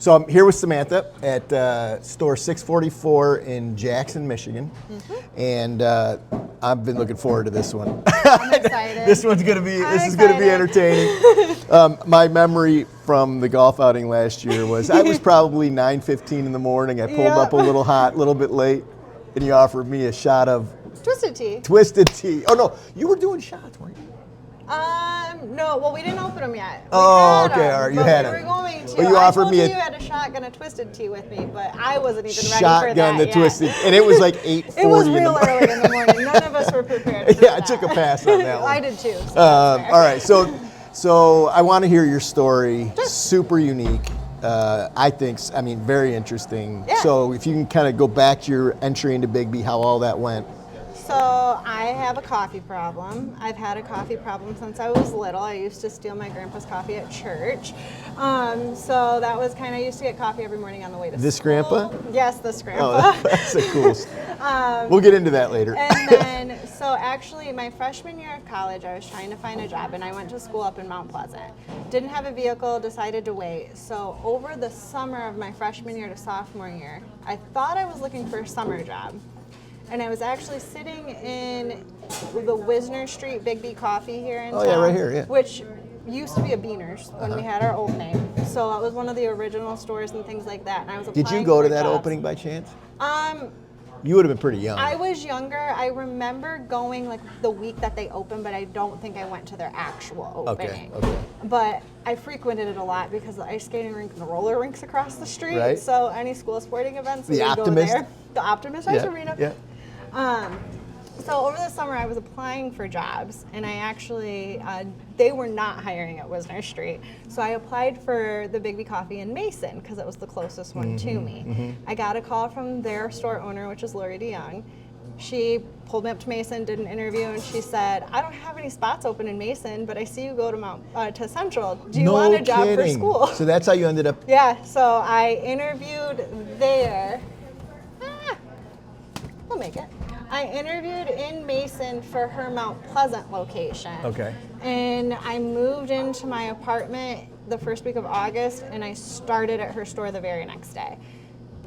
So I'm here with Samantha at store 644 in Jackson, Michigan, and I've been looking forward to this one. I'm excited. This is going to be entertaining. My memory from the golf outing last year was I was probably 9:15 in the morning. I pulled up a little hot, a little bit late, and you offered me a shot of Twisted tea. Twisted tea. Oh no, you were doing shots, weren't you? No, well, we didn't open them yet. Oh, okay, all right, you had it. it. We were going to. Well, you offered me you had a shotgun of Twisted tea with me, but I wasn't even ready for that shotgun the yet. Twisted, and it was like 8:40. It was real early in the morning. None of us were prepared for Yeah, I that. took a pass on that one. I did too. So all right, so I want to hear your story. Super unique. I think, very interesting. Yeah. So if you can kind of go back to your entry into Big B, how all that went. So I have a coffee problem. I've had a coffee problem since I was little. I used to steal my grandpa's coffee at church. So that was I used to get coffee every morning on the way to This school. grandpa? Yes, this grandpa. Oh, that's a cool. We'll get into that later. And then, so actually my freshman year of college, I was trying to find a job and I went to school up in Mount Pleasant. Didn't have a vehicle, decided to wait. So over the summer of my freshman year to sophomore year, I thought I was looking for a summer job. And I was actually sitting in the Wisner Street BIGGBY Coffee here in town. Yeah, right here, yeah. Which used to be a Beaner's when we had our old name. So it was one of the original stores and things like that. And I was applying Did you go to for that jobs. opening by chance? You would have been pretty young. I was younger. I remember going the week that they opened, but I don't think I went to their actual opening. Okay. But I frequented it a lot because the ice skating rink and the roller rinks across the street. Right. So any school sporting events, we The would Optimist? go there. The Optimist Ice Arena. Yeah. So over the summer, I was applying for jobs, and I actually, they were not hiring at Wisner Street. So I applied for the BIGGBY Coffee in Mason because it was the closest one to me. I got a call from their store owner, which is Lori DeYoung. She pulled me up to Mason, did an interview, and she said, "I don't have any spots open in Mason, but I see you go to Central. Do you want a job for school?" So that's how you ended up. Yeah. So I interviewed there. We'll make it. I interviewed in Mason for her Mount Pleasant location. Okay. And I moved into my apartment the first week of August, and I started at her store the very next day.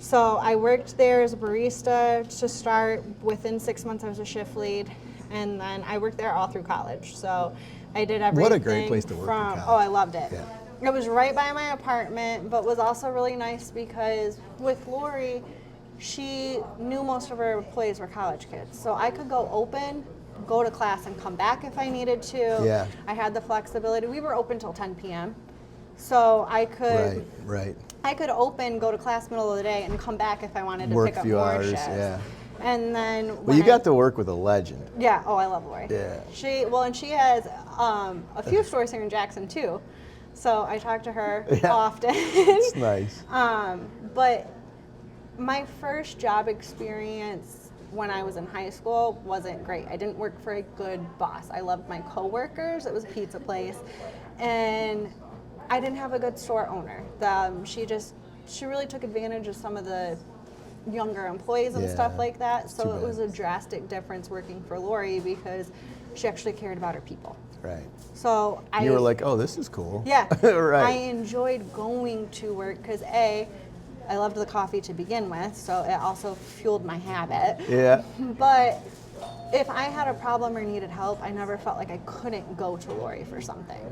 So I worked there as a barista to start. Within 6 months, I was a shift lead, and then I worked there all through college. So I did everything. What a great place to work in college. Oh, I loved it. Yeah. It was right by my apartment, but was also really nice because with Lori, she knew most of her employees were college kids. So I could go open, go to class, and come back if I needed to. Yeah. I had the flexibility. We were open till 10 p.m. So I could I could open, go to class middle of the day, and come back if I wanted to Work pick a up few more hours, shifts. yeah. And then Well, you got to work with a legend. Yeah, oh, I love Lori. Yeah. And she has a few stores here in Jackson too. So I talk to her often. It's nice. But my first job experience when I was in high school wasn't great. I didn't work for a good boss. I loved my coworkers. It was a pizza place. And I didn't have a good store owner. She really took advantage of some of the younger employees and stuff like that. So it was a drastic difference working for Lori because she actually cared about her people. Right. So You were like, oh, this is cool. Yeah. Right. I enjoyed going to work because I loved the coffee to begin with, so it also fueled my habit. Yeah. But if I had a problem or needed help, I never felt like I couldn't go to Lori for something.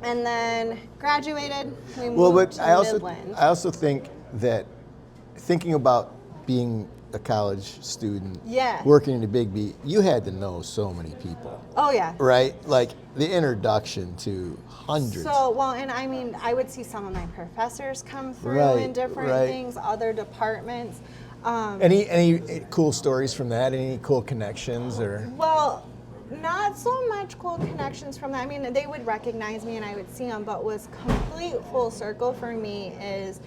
And then graduated, we moved to Midland. I also think that thinking about being a college student, working in the Big B, you had to know so many people. Oh yeah. Right? Like the introduction to hundreds. So, and I mean, I would see some of my professors come through in different things, other departments. Any cool stories from that? Any cool connections or? Well, not so much cool connections from that. I mean, they would recognize me and I would see them, but was complete full circle for me is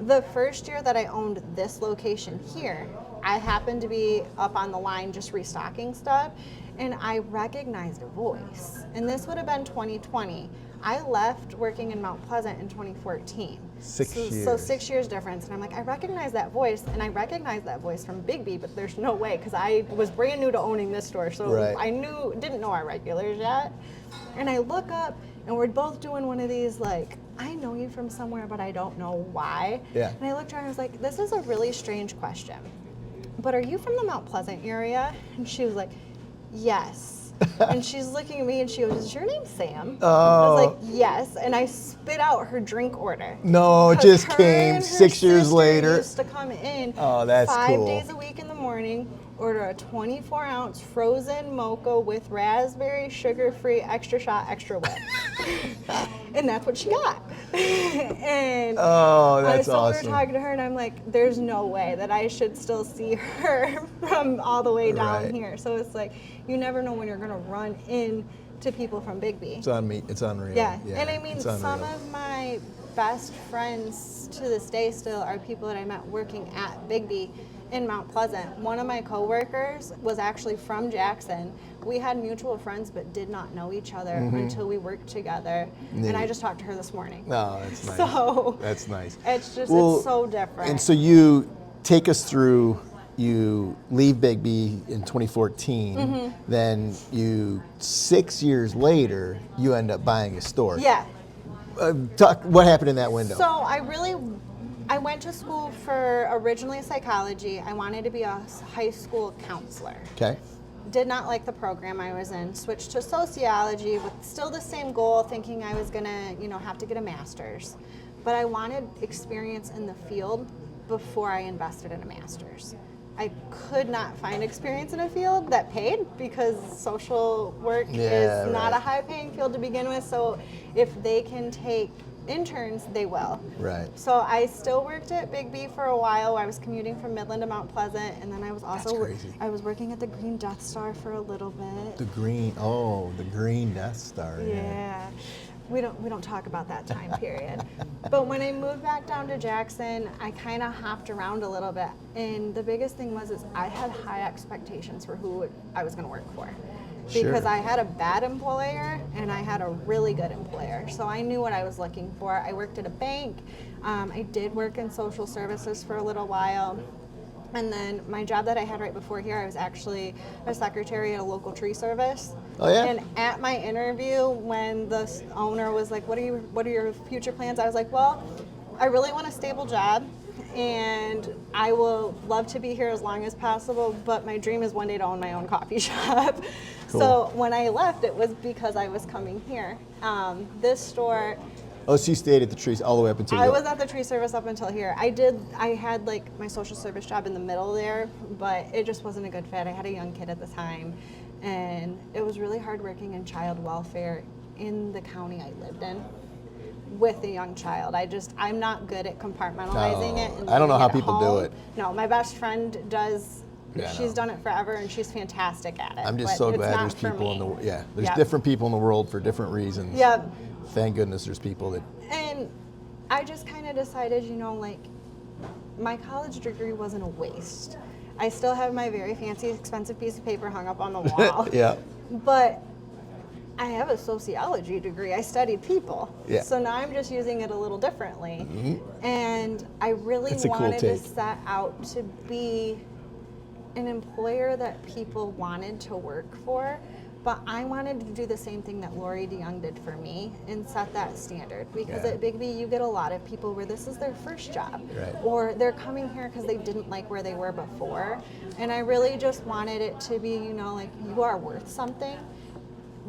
the first year that I owned this location here, I happened to be up on the line just restocking stuff, and I recognized a voice. And this would have been 2020. I left working in Mount Pleasant in 2014. 6 years. So 6 years difference. And I'm like, I recognize that voice, and I recognize that voice from BIGGBY, but there's no way, because I was brand new to owning this store, so I didn't know our regulars yet. And I look up, and we're both doing one of these like I know you from somewhere, but I don't know why. Yeah. And I looked at her and I was like, this is a really strange question. But are you from the Mount Pleasant area? And she was like, yes. And she's looking at me and she goes, is your name Sam? Oh. I was like, yes. And I spit out her drink order. No, it just came 6 years later. Used to come in Oh, that's 5 cool. days a week in the morning, order a 24-ounce frozen mocha with raspberry, sugar-free, extra shot, extra whip. And that's what she got. And Oh, that's so awesome. we were talking to her, and I'm like, there's no way that I should still see her from all the way down Right. here. So it's like, you never know when you're going to run into people from BIGGBY. It's on me. It's unreal. Yeah. And I mean, it's some unreal. of my best friends to this day still are people that I met working at BIGGBY in Mount Pleasant. One of my coworkers was actually from Jackson. We had mutual friends but did not know each other until we worked together. Neat. And I just talked to her this morning. Oh, that's nice. So that's nice. it's just, Well, it's so different. And so you take us through, you leave BIGGBY in 2014, then 6 years later, you end up buying a store. Yeah. What happened in that window? So I went to school for originally psychology. I wanted to be a high school counselor. Okay. Did not like the program I was in. Switched to sociology with still the same goal, thinking I was gonna, have to get a master's. But I wanted experience in the field before I invested in a master's. I could not find experience in a field that paid because social work is not right. a high paying field to begin with. So if they can take interns, they will. Right. So I still worked at BIGGBY for a while. I was commuting from Midland to Mount Pleasant, and then I was also That's crazy. I was working at the Green Death Star for a little bit. The green Death Star. Yeah. We don't talk about that time period. But when I moved back down to Jackson, I kind of hopped around a little bit. And the biggest thing was I had high expectations for who I was going to work for. Because Sure. I had a bad employer and I had a really good employer. So I knew what I was looking for. I worked at a bank. I did work in social services for a little while. And then my job that I had right before here, I was actually a secretary at a local tree service. Oh, yeah? And at my interview, when the owner was like, what are your future plans? I was like, well, I really want a stable job, and I will love to be here as long as possible, but my dream is one day to own my own coffee shop. Cool. So when I left, it was because I was coming here. This store, Oh, so you stayed at the trees all the way up until I was at the tree service up until here. I had like my social service job in the middle there, but it just wasn't a good fit. I had a young kid at the time, and it was really hard working in child welfare in the county I lived in with a young child. I'm not good at compartmentalizing it. And I don't know how leaving people do home. it. No, my best friend does. Yeah, She's no. done it forever, and she's fantastic at it. I'm just but so it's glad not there's for people in me. the there's Yep. different people in the world for different reasons. Yep. Thank goodness there's people that And I just kind of decided, my college degree wasn't a waste. I still have my very fancy, expensive piece of paper hung up on the wall. yeah. But I have a sociology degree. I studied people. Yeah. So now I'm just using it a little differently. And I really That's a cool wanted to take. set out to be an employer that people wanted to work for. But I wanted to do the same thing that Lori DeYoung did for me and set that standard. Because Yeah. at BIGGBY, you get a lot of people where this is their first job. Right. Or they're coming here because they didn't like where they were before. And I really just wanted it to be, you are worth something.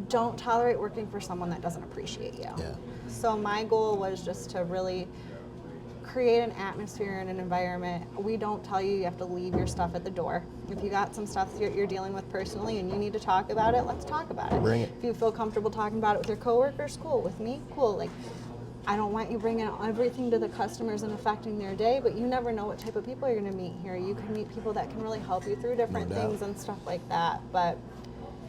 Don't tolerate working for someone that doesn't appreciate you. Yeah. So my goal was just to really create an atmosphere and an environment. We don't tell you have to leave your stuff at the door. If you got some stuff you're dealing with personally and you need to talk about it, let's talk about it. Bring it. If you feel comfortable talking about it with your coworkers, cool. With me, cool. I don't want you bringing everything to the customers and affecting their day, but you never know what type of people you're going to meet here. You can meet people that can really help you through different No doubt. things and stuff like that. But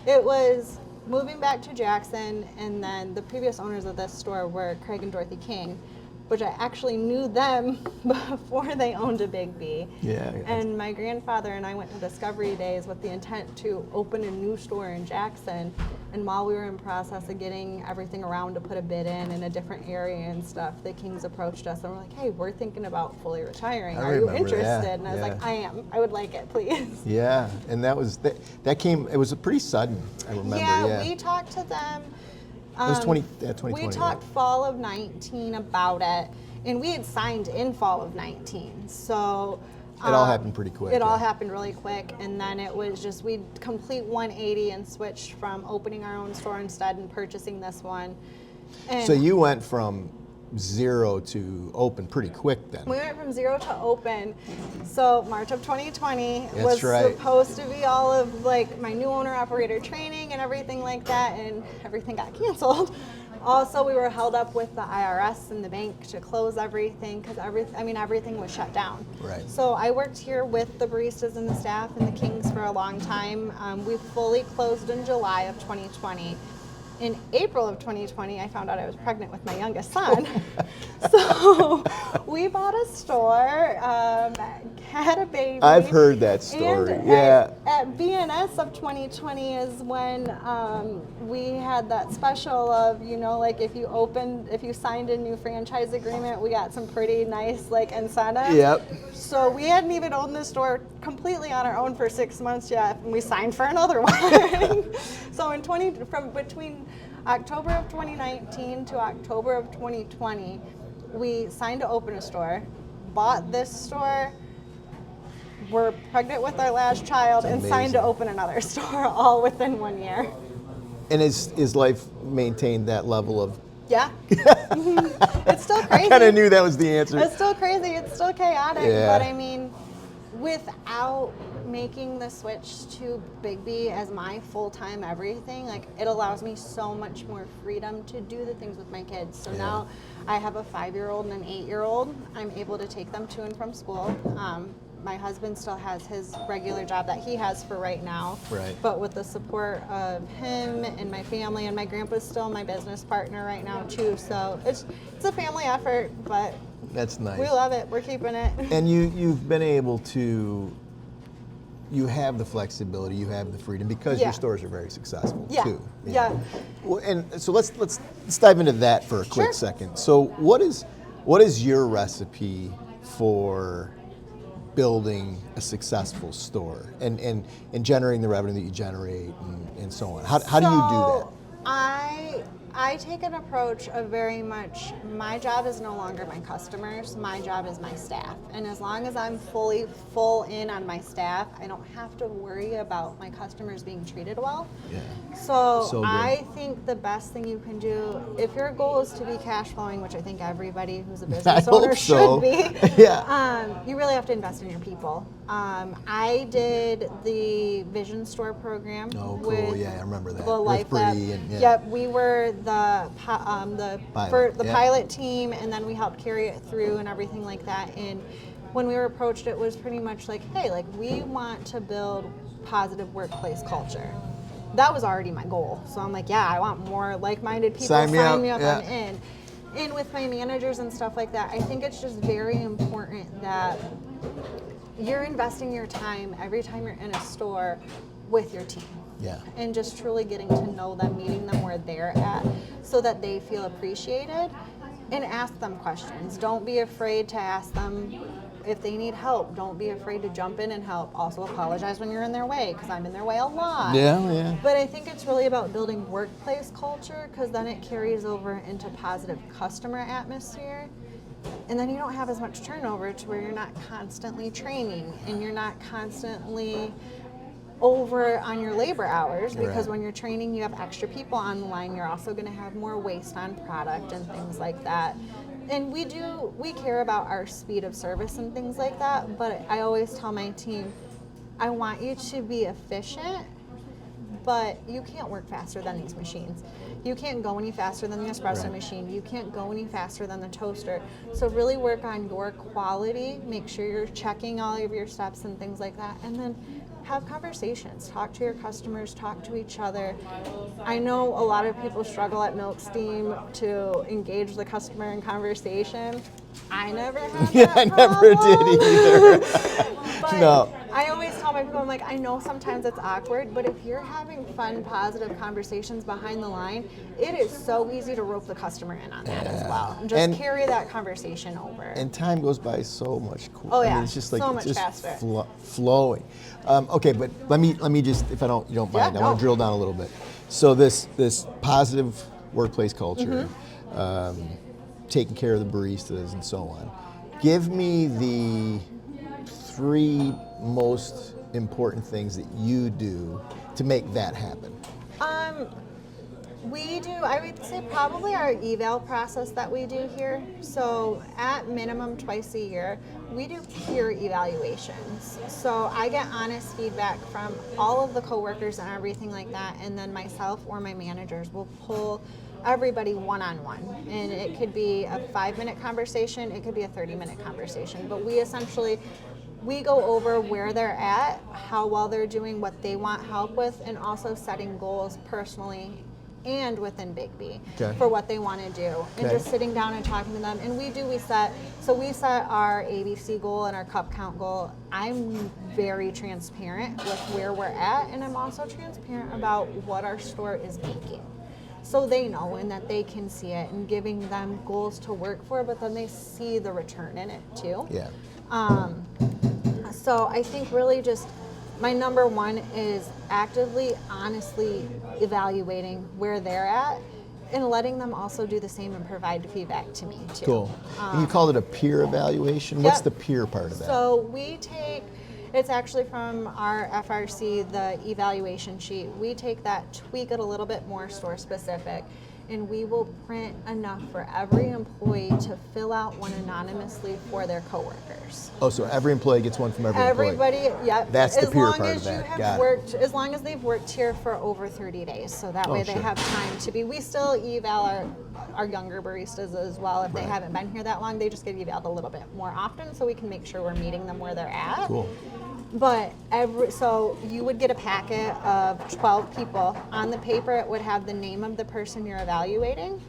it was moving back to Jackson, and then the previous owners of this store were Craig and Dorothy King, which I actually knew them before they owned a BIGGBY. Yeah. And my grandfather and I went to Discovery Days with the intent to open a new store in Jackson. And while we were in process of getting everything around to put a bid in a different area and stuff, the Kings approached us and were like, hey, we're thinking about fully retiring. I Are you remember interested? that, And I was yeah. like, I am. I would like it, please. Yeah, and that came. It was pretty sudden. I remember. Yeah, Yeah. we talked to them It was 2020. We talked fall of 19 about it, and we had signed in fall of 19. So it all happened pretty quick. It all happened really quick, and then it was just we complete 180 and switched from opening our own store instead and purchasing this one. And so you went from 0 to open pretty quick then. we went from 0 to open. So March of 2020 That's was right. supposed to be all of like my new owner operator training and everything like that, and everything got canceled. Also, we were held up with the IRS and the bank to close everything because everything was shut down. Right. So I worked here with the baristas and the staff and the Kings for a long time. We fully closed in July of 2020. In April of 2020, I found out I was pregnant with my youngest son. So we bought a store, had a baby. I've heard that story. And yeah. At BNS of 2020 is when we had that special of, like if you signed a new franchise agreement, we got some pretty nice like incentives. Yep. So we hadn't even owned the store completely on our own for 6 months yet, and we signed for another one. So from between October of 2019 to October of 2020, we signed to open a store, bought this store, were pregnant with our last child, and signed to open another store all within 1 year. And is life maintained that level of? Yeah. It's still crazy. I kind of knew that was the answer. It's still crazy. It's still chaotic. Yeah. But I mean, without making the switch to BIGGBY as my full-time everything, like it allows me so much more freedom to do the things with my kids. So now I have a 5-year-old and an 8-year-old. I'm able to take them to and from school. My husband still has his regular job that he has for right now. Right. But with the support of him and my family, and my grandpa's still my business partner right now too. So it's a family effort, but that's nice. we love it. We're keeping it. And you've been able to. You have the flexibility, you have the freedom because your stores are very successful too. Yeah. Well, and so let's dive into that for a quick second. So what is your recipe for building a successful store and generating the revenue that you generate and so on? How do you do that? I take an approach of very much, my job is no longer my customers, my job is my staff. And as long as I'm full in on my staff, I don't have to worry about my customers being treated well. Yeah. So good. I think the best thing you can do, if your goal is to be cash flowing, which I think everybody who's a business owner should be, you really have to invest in your people. I did the Vision Store program. Oh, cool. With Yeah, I remember that. the Life Lab. Yep, we were the pilot team, and then we helped carry it through and everything like that. And when we were approached, it was pretty much like, hey, like we want to build positive workplace culture. That was already my goal. So I'm like, yeah, I want more like-minded people. Sign me up. I'm in. And with my managers and stuff like that, I think it's just very important that you're investing your time every time you're in a store with your team. Yeah. And just truly getting to know them, meeting them where they're at so that they feel appreciated, and ask them questions. Don't be afraid to ask them if they need help. Don't be afraid to jump in and help. Also apologize when you're in their way, because I'm in their way a lot. Yeah. But I think it's really about building workplace culture, because then it carries over into positive customer atmosphere. And then you don't have as much turnover to where you're not constantly training and you're not constantly over on your labor hours, because when you're training you have extra people on the line. You're also going to have more waste on product and things like that. And we care about our speed of service and things like that, but I always tell my team, I want you to be efficient, but you can't work faster than these machines. You can't go any faster than the espresso machine. You can't go any faster than the toaster. So really work on your quality, make sure you're checking all of your steps and things like that, and then have conversations. Talk to your customers, talk to each other. I know a lot of people struggle at Milk Steam to engage the customer in conversation. I never had that I never did either. But no. I always tell my people, I'm like, I know sometimes it's awkward, but if you're having fun, positive conversations behind the line, it is so easy to rope the customer in on that as well. And just carry that conversation over. And time goes by so much quicker. Oh yeah, I mean, it's just like so much just faster. Flowing. Okay, but let me just, if you don't mind, I want to drill down a little bit. So this positive workplace culture, taking care of the baristas and so on. Give me the 3 most important things that you do to make that happen. We do, I would say probably our eval process that we do here. So at minimum twice a year, we do peer evaluations. So I get honest feedback from all of the coworkers and everything like that, and then myself or my managers will pull everybody one-on-one. And it could be a 5-minute conversation, it could be a 30-minute conversation, but we go over where they're at, how well they're doing, what they want help with, and also setting goals personally and within BIGGBY for what they want to do, and just sitting down and talking to them. And we set our ABC goal and our cup count goal. I'm very transparent with where we're at, and I'm also transparent about what our store is making, so they know and that they can see it, and giving them goals to work for, but then they see the return in it too. Yeah. So I think really just my number one is actively, honestly evaluating where they're at, and letting them also do the same and provide feedback to me too. Cool. And you called it a peer evaluation? What's the peer part of that? So it's actually from our FRC, the evaluation sheet. We take that, tweak it a little bit more store specific, and we will print enough for every employee to fill out one anonymously for their coworkers. Oh, so every employee gets one from every employee? Everybody, yep. That's the peer part of that. As long as they've worked here for over 30 days, so that way they have time to be. We still eval our younger baristas as well. If they haven't been here that long, they just get evaled a little bit more often, so we can make sure we're meeting them where they're at. Cool. But so you would get a packet of 12 people. On the paper, it would have the name of the person you're evaluating,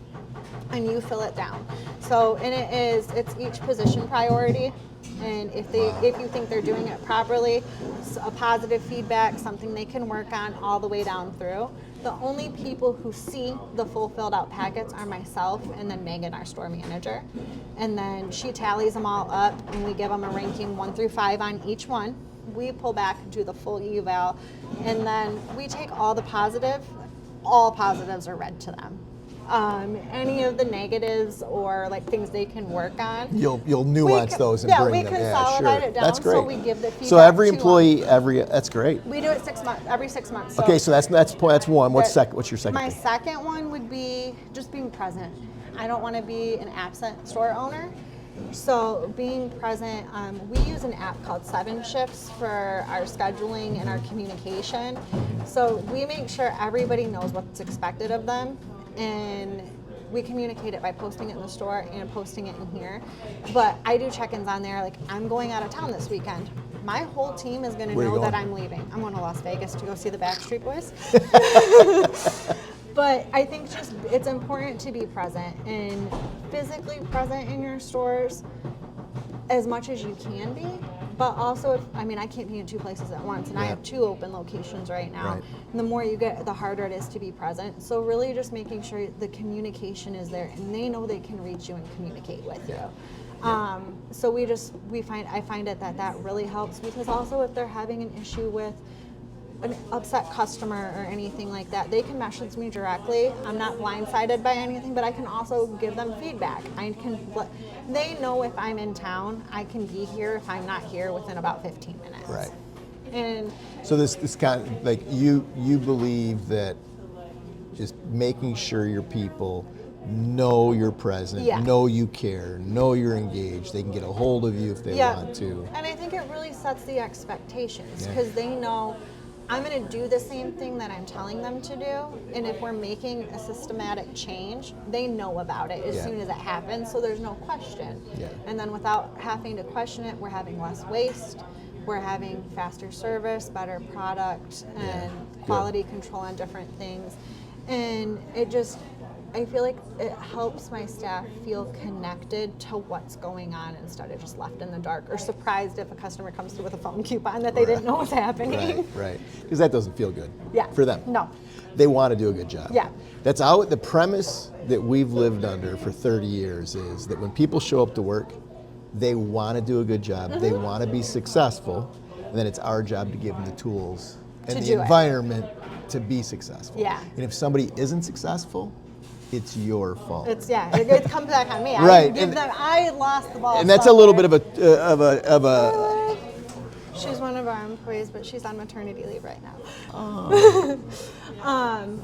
and you fill it down. So, and it's each position priority. And if you think they're doing it properly, a positive feedback, something they can work on all the way down through. The only people who see the full filled out packets are myself and then Megan, our store manager. And then she tallies them all up, and we give them a ranking 1 through 5 on each one. We pull back and do the full eval, and then we take all positives are read to them. Any of the negatives or like things they can work on, you'll nuance those and bring them. Consolidate it down. That's great. So we give the feedback. So every employee, that's great. We do it every 6 months. So okay, so that's one. What's your second? My thing? second one would be just being present. I don't want to be an absent store owner. So being present, we use an app called 7 Shifts for our scheduling and our communication. So we make sure everybody knows what's expected of them, and we communicate it by posting it in the store and posting it in here. But I do check-ins on there, like I'm going out of town this weekend. My whole team is going to know that I'm leaving. I'm going to Las Vegas to go see the Backstreet Boys. But I think just it's important to be present and physically present in your stores as much as you can be. But also, I can't be in 2 places at once, and I have 2 open locations right now. Right. And the more you get, the harder it is to be present. So really just making sure the communication is there, and they know they can reach you and communicate with you. So I find it that really helps, because also if they're having an issue with an upset customer or anything like that, they can message me directly. I'm not blindsided by anything, but I can also give them feedback. They know if I'm in town, I can be here if I'm not here within about 15 minutes. Right. And so this kind of like you believe that just making sure your people know you're present, know you care, know you're engaged, they can get a hold of you if they want to. And I think it really sets the expectations, because they know I'm going to do the same thing that I'm telling them to do, and if we're making a systematic change, they know about it as soon as it happens, so there's no question. And then without having to question it, we're having less waste, we're having faster service, better product, and quality control on different things. And I feel like it helps my staff feel connected to what's going on instead of just left in the dark or surprised if a customer comes through with a phone coupon that they didn't know was happening. Right. Because that doesn't feel good for them. No. They want to do a good job. Yeah. That's out. The premise that we've lived under for 30 years is that when people show up to work, they want to do a good job, they want to be successful, and then it's our job to give them the tools and the environment to be successful. Yeah. And if somebody isn't successful, it's your fault. It comes back on me. Right. I lost the ball. And that's a little bit of a She's one of our employees, but she's on maternity leave right now. Oh.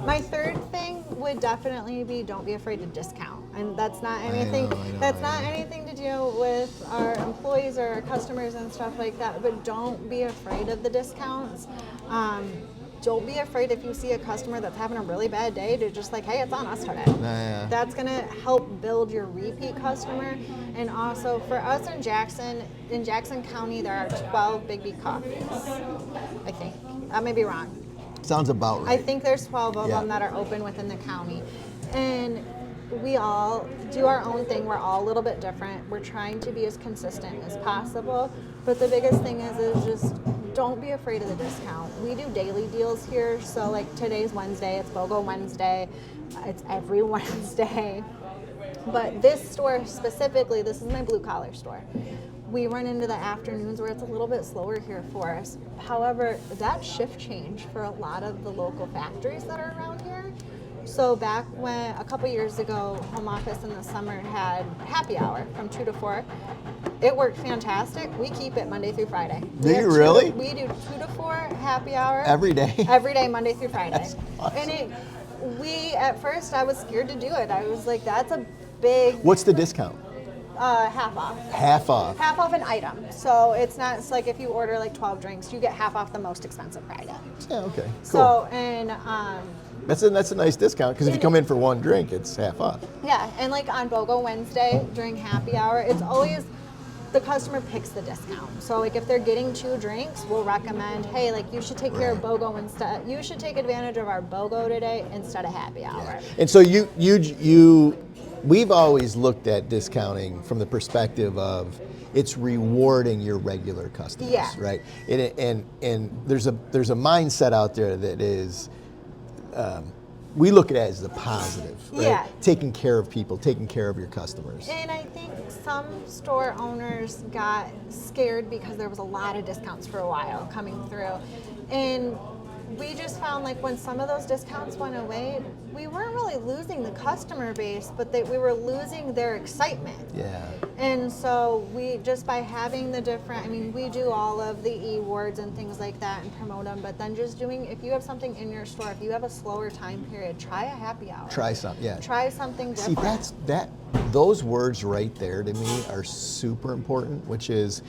My third thing would definitely be don't be afraid to discount, and that's not anything. Anything to do with our employees or our customers and stuff like that. But don't be afraid of the discounts. Don't be afraid if you see a customer that's having a really bad day to just like, hey, it's on us today. Yeah. That's gonna help build your repeat customer. And also for us in Jackson County, there are 12 BIGGBY Coffees, I think. I may be wrong. Sounds about right. I think there's 12 of them that are open within the county. And we all do our own thing. We're all a little bit different. We're trying to be as consistent as possible. But the biggest thing is just don't be afraid of the discount. We do daily deals here. So like today's Wednesday, it's BOGO Wednesday. It's every Wednesday. But this store specifically, this is my blue collar store. We run into the afternoons where it's a little bit slower here for us. However, that shift changed for a lot of the local factories that are around here. So back when, a couple years ago, home office in the summer had happy hour from 2 to 4. It worked fantastic. We keep it Monday through Friday. Do you really? We do 2 to 4 happy hour. Every day? Every day, Monday through Friday. That's awesome. And at first I was scared to do it. I was like, that's a big... What's the discount? Half off. Half off. Half off an item. So it's like if you order like 12 drinks, you get half off the most expensive item. Yeah, okay, cool. So, and... That's a nice discount because if you come in for one drink, it's half off. Yeah, and like on BOGO Wednesday during happy hour, it's always the customer picks the discount. So like if they're getting 2 drinks, we'll recommend, hey, like you should take care of BOGO instead. You should take advantage of our BOGO today instead of happy hour. Yeah. And so we've always looked at discounting from the perspective of it's rewarding your regular customers, right? And there's a mindset out there that is. We look at it as the positive, right? Yeah. Taking care of people, taking care of your customers. And I think some store owners got scared because there was a lot of discounts for a while coming through. And we just found like when some of those discounts went away, we weren't really losing the customer base, but we were losing their excitement. Yeah. And so we just by having the different, I mean, we do all of the e-wards and things like that and promote them, but then just doing, if you have something in your store, if you have a slower time period, try a happy hour. Try something, yeah. Try something different. See, those words right there to me are super important, which is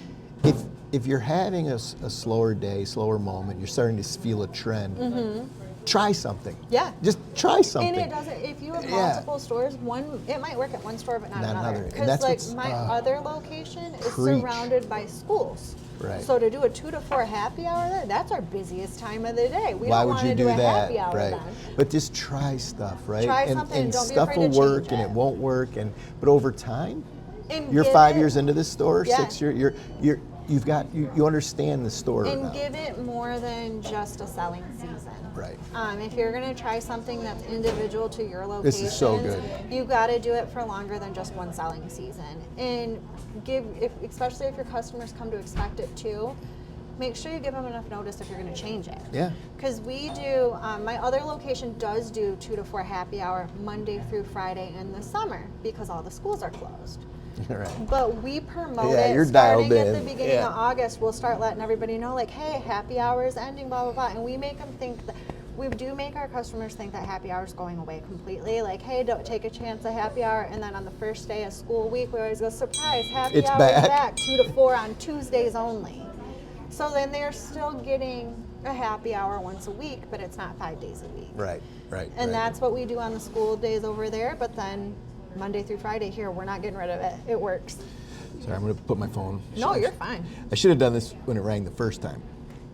if you're having a slower day, slower moment, you're starting to feel a trend, try something. Yeah. Just try something. And it doesn't, if you have multiple stores, it might work at one store but not another. Because like my other location is surrounded by schools. Right. So to do a 2 to 4 happy hour there, that's our busiest time of the day. We Why don't would want you to do do a that? happy hour Right. then. But just try stuff, right? Try something and don't be stuff afraid will to work change and it. it won't work, but over time, And you're give 5 it- years into this store, Yeah. 6 years, you understand the store And now. give it more than just a selling season. Right. If you're going to try something that's individual to your location, This is so good. You got to do it for longer than just one selling season. And especially if your customers come to expect it too, make sure you give them enough notice if you're going to change it. Yeah. Because we do, my other location does do 2 to 4 happy hour Monday through Friday in the summer because all the schools are closed. Right. But we promote you're it starting dialed at the in. beginning of August. We'll start letting everybody know, like, hey, happy hour is ending, blah, blah, blah. And we make them think that, we do make our customers think that happy hour is going away completely. Like, hey, don't take a chance at happy hour. And then on the first day of school week, we always go, surprise, happy hour is back 2 to 4 on Tuesdays only. So then they're still getting a happy hour once a week, but it's not 5 days a week. Right. And that's what we do on the school days over there, but then Monday through Friday here, we're not getting rid of it. It works. Sorry, I'm going to put my phone. No, you're fine. I should have done this when it rang the first time.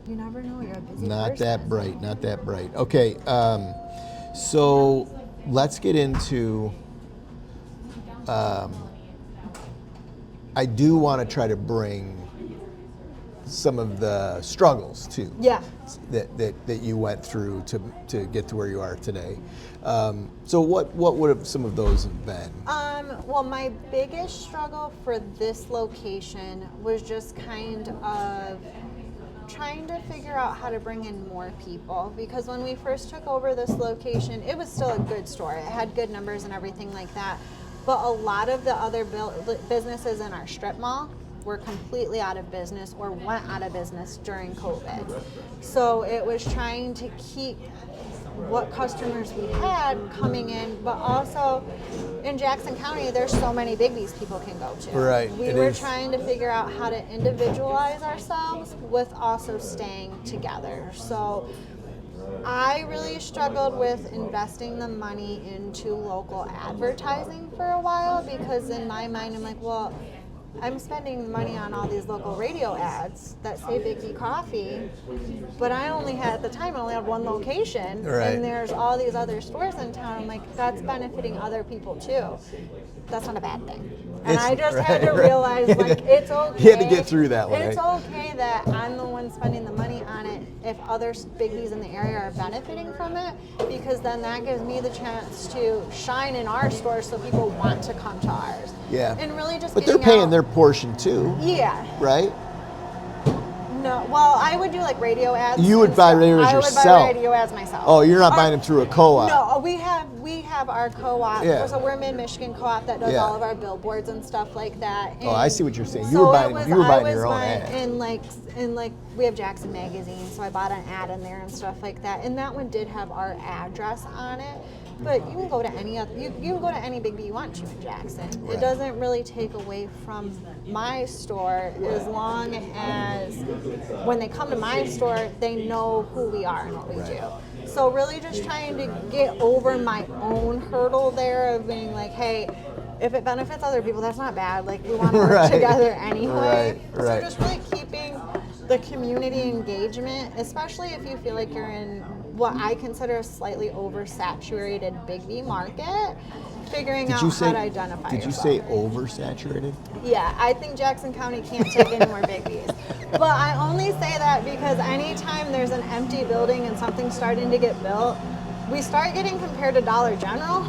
You never know. You're a busy Not person. that bright. Not that bright. Okay, so let's get into. I do want to try to bring some of the struggles too. Yeah. That you went through to get to where you are today. So what would have some of those have been? Well, my biggest struggle for this location was just kind of trying to figure out how to bring in more people, because when we first took over this location, it was still a good store. It had good numbers and everything like that. But a lot of the other businesses in our strip mall were completely out of business or went out of business during COVID. So it was trying to keep what customers we had coming in, but also in Jackson County, there's so many BIGGBYs people can go to. Right. We were trying to figure out how to individualize ourselves with also staying together. So I really struggled with investing the money into local advertising for a while, because in my mind, I'm like, well, I'm spending money on all these local radio ads that say BIGGBY Coffee, but I only had, at the time, I only had one location, right. and there's all these other stores in town. I'm like, that's benefiting other people too. That's not a bad thing. And I just had to realize, like, it's okay. You had to get through that one. It's okay that I'm the one spending the money on it if other BIGGBYs in the area are benefiting from it, because then that gives me the chance to shine in our store so people want to come to ours. Yeah. And really just But they're paying their portion too. Yeah. Right? No, well, I would do like radio ads. You would buy radios yourself? I would buy radio ads myself. Oh, you're not buying them through a co-op? No, we have our co-op. Yeah. So we're a Mid-Michigan co-op that does all of our billboards and stuff like that. And oh, I see what you're saying. You so were buying your own ad. And like we have Jackson Magazine, so I bought an ad in there and stuff like that. And that one did have our address on it. But you can go to any other, you can go to any BIGGBY you want to in Jackson. Right. It doesn't really take away from my store, as long as when they come to my store, they know who we are and what we do. So really just trying to get over my own hurdle there of being like, hey, if it benefits other people, that's not bad. Like, we want to work together anyway. So just really keeping the community engagement, especially if you feel like you're in what I consider a slightly oversaturated BIGGBY market, figuring out how to identify Did you say oversaturated? Yeah, I think Jackson County can't take any more BIGGBYs. But I only say that because anytime there's an empty building and something's starting to get built, we start getting compared to Dollar General.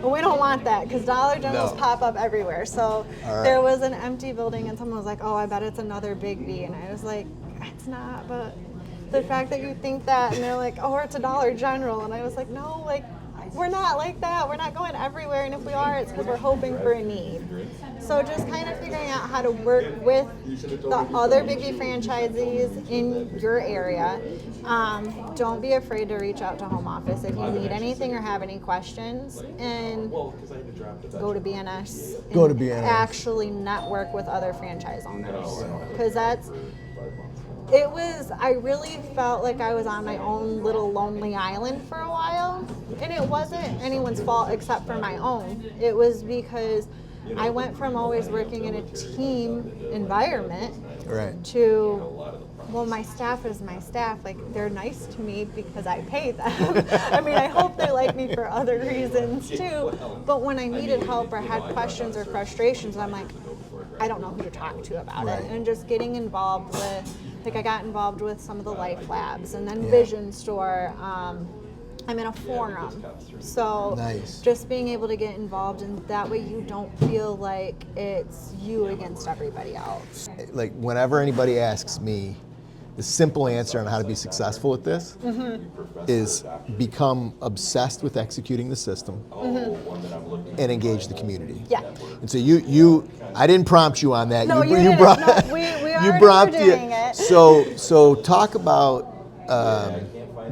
But we don't want that, because Dollar Generals pop up everywhere. So there was an empty building and someone was like, oh, I bet it's another BIGGBY. And I was like, it's not, but the fact that you think that, and they're like, oh, it's a Dollar General. And I was like, no, like, we're not like that. We're not going everywhere. And if we are, it's because we're hoping for a need. So just kind of figuring out how to work with the other BIGGBY franchisees in your area. Don't be afraid to reach out to home office if you need anything or have any questions. And go to BNS. Go to BNS. Actually network with other franchise owners. Because I really felt like I was on my own little lonely island for a while. And it wasn't anyone's fault except for my own. It was because I went from always working in a team environment to, well, my staff is my staff. Like, they're nice to me because I pay them. I mean, I hope they like me for other reasons too. But when I needed help or had questions or frustrations, I'm like, I don't know who to talk to about it. And just getting involved with, like, I got involved with some of the Life Labs and then Vision Store. I'm in a forum. So just being able to get involved, and that way you don't feel like it's you against everybody else. Like, whenever anybody asks me, the simple answer on how to be successful at this is become obsessed with executing the system and engage the community. Yeah. And so I didn't prompt you on that. No, you didn't. No, we already were doing it. So talk about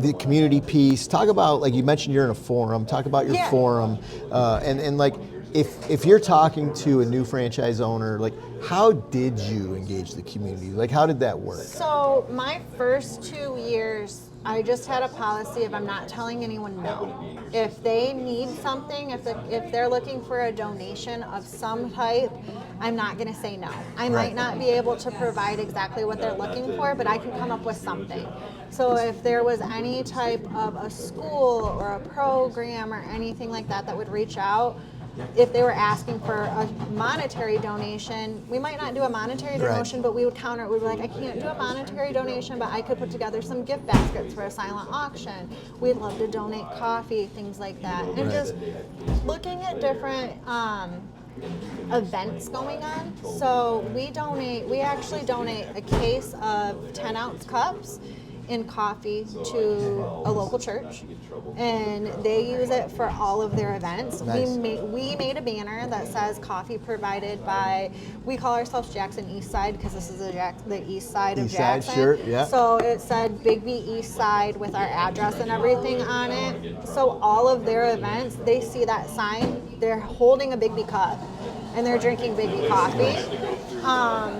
the community piece. Talk about, like, you mentioned you're in a forum. Talk about your forum, and like, if you're talking to a new franchise owner, like, how did you engage the community? Like, how did that work? So my first 2 years, I just had a policy of I'm not telling anyone no. If they need something, if they're looking for a donation of some type, I'm not going to say no. I might not be able to provide exactly what they're looking for, but I can come up with something. So if there was any type of a school or a program or anything like that that would reach out, if they were asking for a monetary donation, we might not do a monetary donation, but we would counter it. We'd be like, I can't do a monetary donation, but I could put together some gift baskets for a silent auction. We'd love to donate coffee, things like that. And just looking at different events going on. So we actually donate a case of 10-ounce cups in coffee to a local church, and they use it for all of their events. Nice. We made a banner that says coffee provided by, we call ourselves Jackson East Side because this is the east side of East side, Jackson. sure, yeah. So it said BIGGBY East Side with our address and everything on it. So all of their events, they see that sign, they're holding a BIGGBY cup and they're drinking BIGGBY coffee.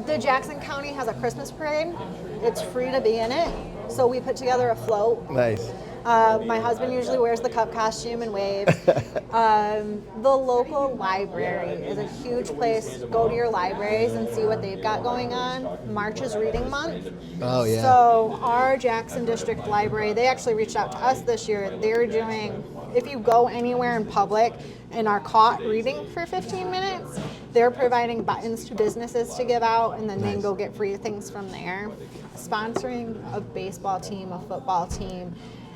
The Jackson County has a Christmas parade. It's free to be in it. So we put together a float. Nice. My husband usually wears the cup costume and waves. The local library is a huge place. Go to your libraries and see what they've got going on. March is Reading Month. Oh, yeah. So our Jackson District Library, they actually reached out to us this year. They're doing, if you go anywhere in public and are caught reading for 15 minutes, they're providing buttons to businesses to give out, and then they can go get free things from there. Sponsoring a baseball team, a football team,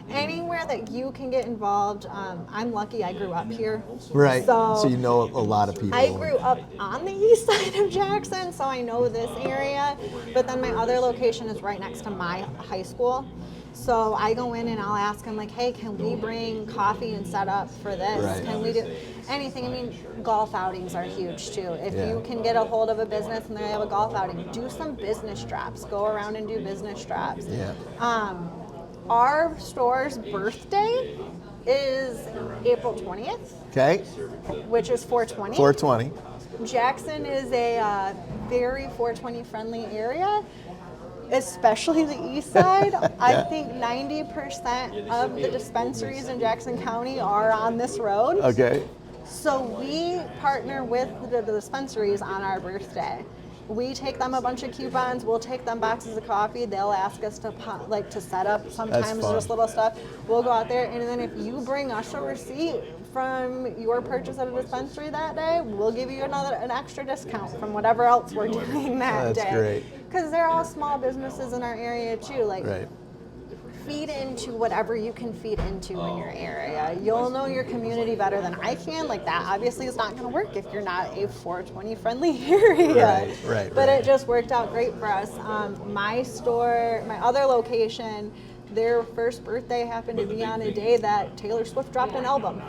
anywhere that you can get involved. I'm lucky I grew up here. Right. So you know a lot of people. I grew up on the east side of Jackson, so I know this area. But then my other location is right next to my high school. So I go in and I'll ask them, like, hey, can we bring coffee and set up for this? Right. Can we do anything? I mean, golf outings are huge too. If Yeah. you can get a hold of a business and they have a golf outing, do some business drops. Go around and do business drops. Yeah. Our store's birthday is April 20th, Okay. which is 420. 420. Jackson is a very 420 friendly area, especially the east side. I think 90% of the dispensaries in Jackson County are on this road. Okay. So we partner with the dispensaries on our birthday. We take them a bunch of coupons. We'll take them boxes of coffee. They'll ask us to set up sometimes fun. just little stuff. We'll go out there, and then if you bring us a receipt from your purchase at a dispensary that day, we'll give you an extra discount from whatever else we're doing that day. That's great. Because they're all small businesses in our area too. Like, Right. feed into whatever you can feed into in your area. You'll know your community better than I can. Like, that obviously is not going to work if you're not a 420 friendly area. Right. But it just worked out great for us. My store, my other location, their first birthday happened to be on a day that Taylor Swift dropped an album.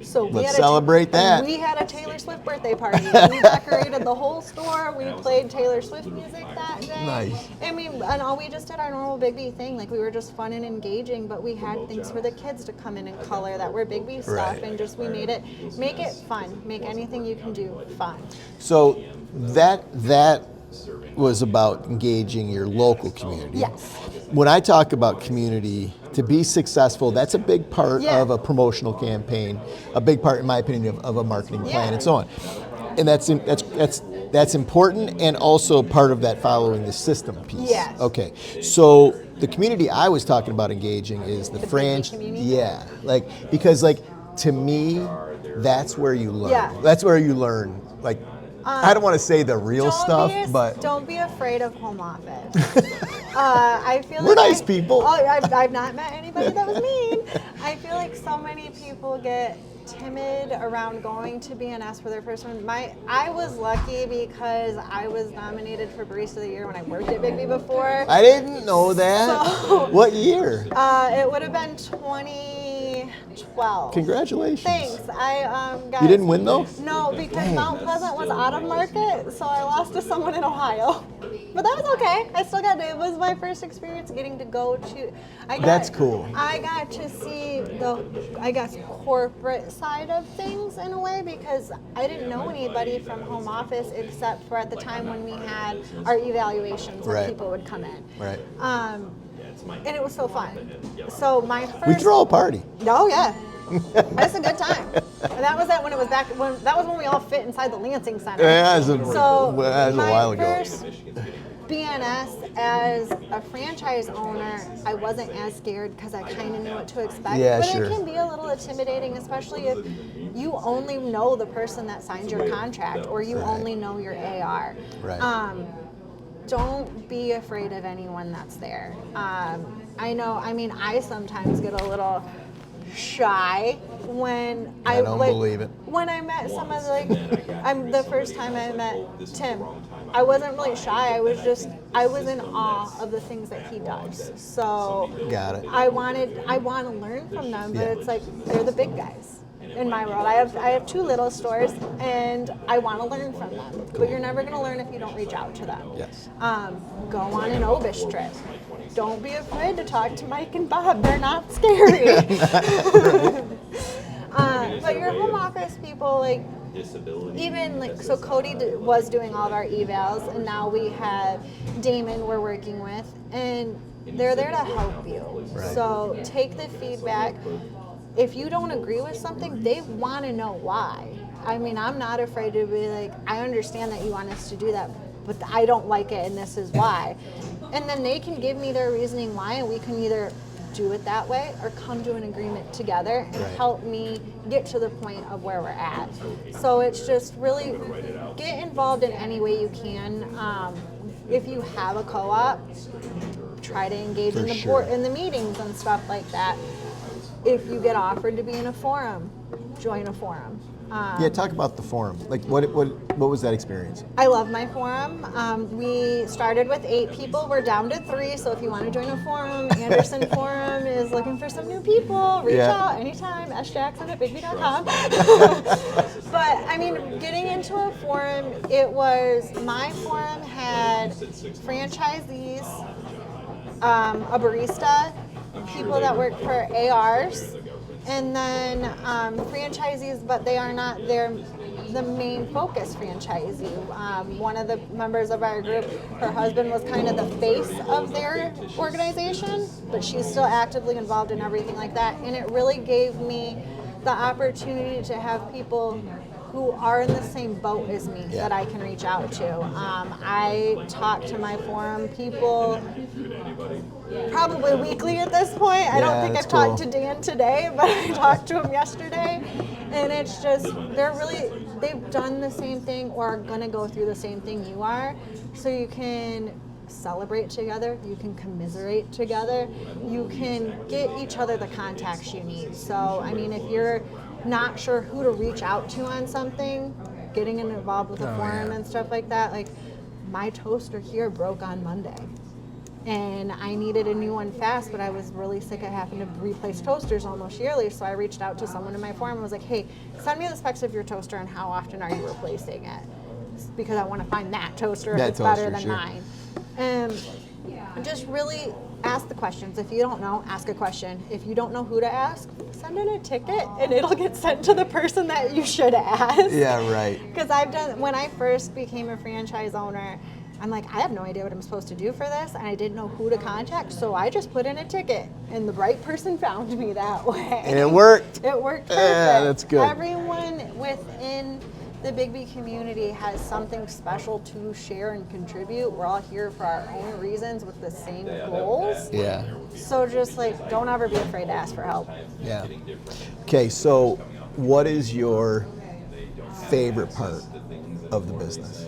So Let's celebrate that. We had a Taylor Swift birthday party. We decorated the whole store. We played Taylor Swift music that day. Nice. I mean, and all we just did our normal BIGGBY thing. Like, we were just fun and engaging, but we had things for the kids to come in and color that were BIGGBY stuff, Right. and just make it fun. Make anything you can do fun. So that was about engaging your local community. Yes. When I talk about community, to be successful, that's a big part Yeah. of a promotional campaign, a big part, in my opinion, of a marketing plan Yeah. and so on. And that's important, and also part of that following the system piece. Yes. Okay. So the community I was talking about engaging is the The franchise. BIGGBY community? Yeah. Because to me, that's where you learn. Yeah. That's where you learn. Like, I don't want to say the real stuff, but don't be afraid of home office. I feel we're like nice people. Oh, I've not met anybody that was mean. I feel like so many people get timid around going to BNS for their first one. I was lucky because I was nominated for Barista of the Year when I worked at BIGGBY before. I didn't know that. So- What year? It would have been 2012. Congratulations. Thanks. I got. You didn't win though? No, because Dang. Mount Pleasant was out of market, so I lost to someone in Ohio. But that was okay. I still got to. It was my first experience getting to go to. That's cool. I got to see the, I guess, corporate side of things in a way, because I didn't know anybody from home office except for at the time when we had our evaluations when Right. people would come in. Right. And it was so fun. So my first. We throw a party. Oh yeah, that's a good time. And that was when it was back when that was when we all fit inside the Lansing Center. Yeah, So that was a while ago. my first BNS as a franchise owner, I wasn't as scared because I kind of knew what to expect. Yeah, but sure. it can be a little intimidating, especially if you only know the person that signs your contract or you Right. only know your AR. Right. Don't be afraid of anyone that's there. I know, I mean, I sometimes get a little shy when I don't believe it. When I met some of the first time I met Tim, I wasn't really shy. I was in awe of the things that he does. So Got it. I want to learn from them, but it's like they're the big guys in my world. I have 2 little stores, and I want to learn from them. Cool. But you're never going to learn if you don't reach out to them. Yes. Go on an Obish trip. Don't be afraid to talk to Mike and Bob. They're not scary. But your home office people, like, even like, so Cody was doing all of our evals, and now we have Damon we're working with, and they're there to help you. Right. So take the feedback. If you don't agree with something, they want to know why. I mean, I'm not afraid to be like, I understand that you want us to do that, but I don't like it, and this is why. And then they can give me their reasoning why, and we can either do it that way or come to an agreement together and help me get to the point of where we're at. So it's just really get involved in any way you can. If you have a co-op, try to engage in the board, in the meetings and stuff like that. If you get offered to be in a forum, join a forum. Yeah, talk about the forum. Like, what was that experience? I love my forum. We started with 8 people. We're down to 3. So if you want to join a forum, Anderson Forum is looking for some new people. Reach out anytime. sjackson@bigby.com. But I mean, getting into a forum, my forum had franchisees, a barista, people that work for ARs, and then franchisees, but they are not the main focus franchisee. One of the members of our group, her husband was kind of the face of their organization, but she's still actively involved in everything like that. And it really gave me the opportunity to have people who are in the same boat as me that I can reach out to. I talk to my forum people probably weekly at this point. I don't think I've talked to Dan today, but I talked to him yesterday. And it's just, they've done the same thing or are gonna go through the same thing you are. So you can celebrate together, you can commiserate together, you can get each other the contacts you need. So, I mean, if you're not sure who to reach out to on something, getting involved with a forum and stuff like that, like my toaster here broke on Monday. And I needed a new one fast, but I was really sick of having to replace toasters almost yearly. So I reached out to someone in my forum and was like, hey, send me the specs of your toaster and how often are you replacing it? Because I want to find that toaster if it's better than mine. Just really ask the questions. If you don't know, ask a question. If you don't know who to ask, send in a ticket and it'll get sent to the person that you should ask. Yeah, right. Because when I first became a franchise owner, I'm like, I have no idea what I'm supposed to do for this, and I didn't know who to contact, so I just put in a ticket, and the right person found me that way. And it worked. It worked perfect. Yeah, that's good. Everyone within the BIGGBY community has something special to share and contribute. We're all here for our own reasons with the same goals. Yeah. So just like, don't ever be afraid to ask for help. Yeah. Okay, so what is your favorite part of the business?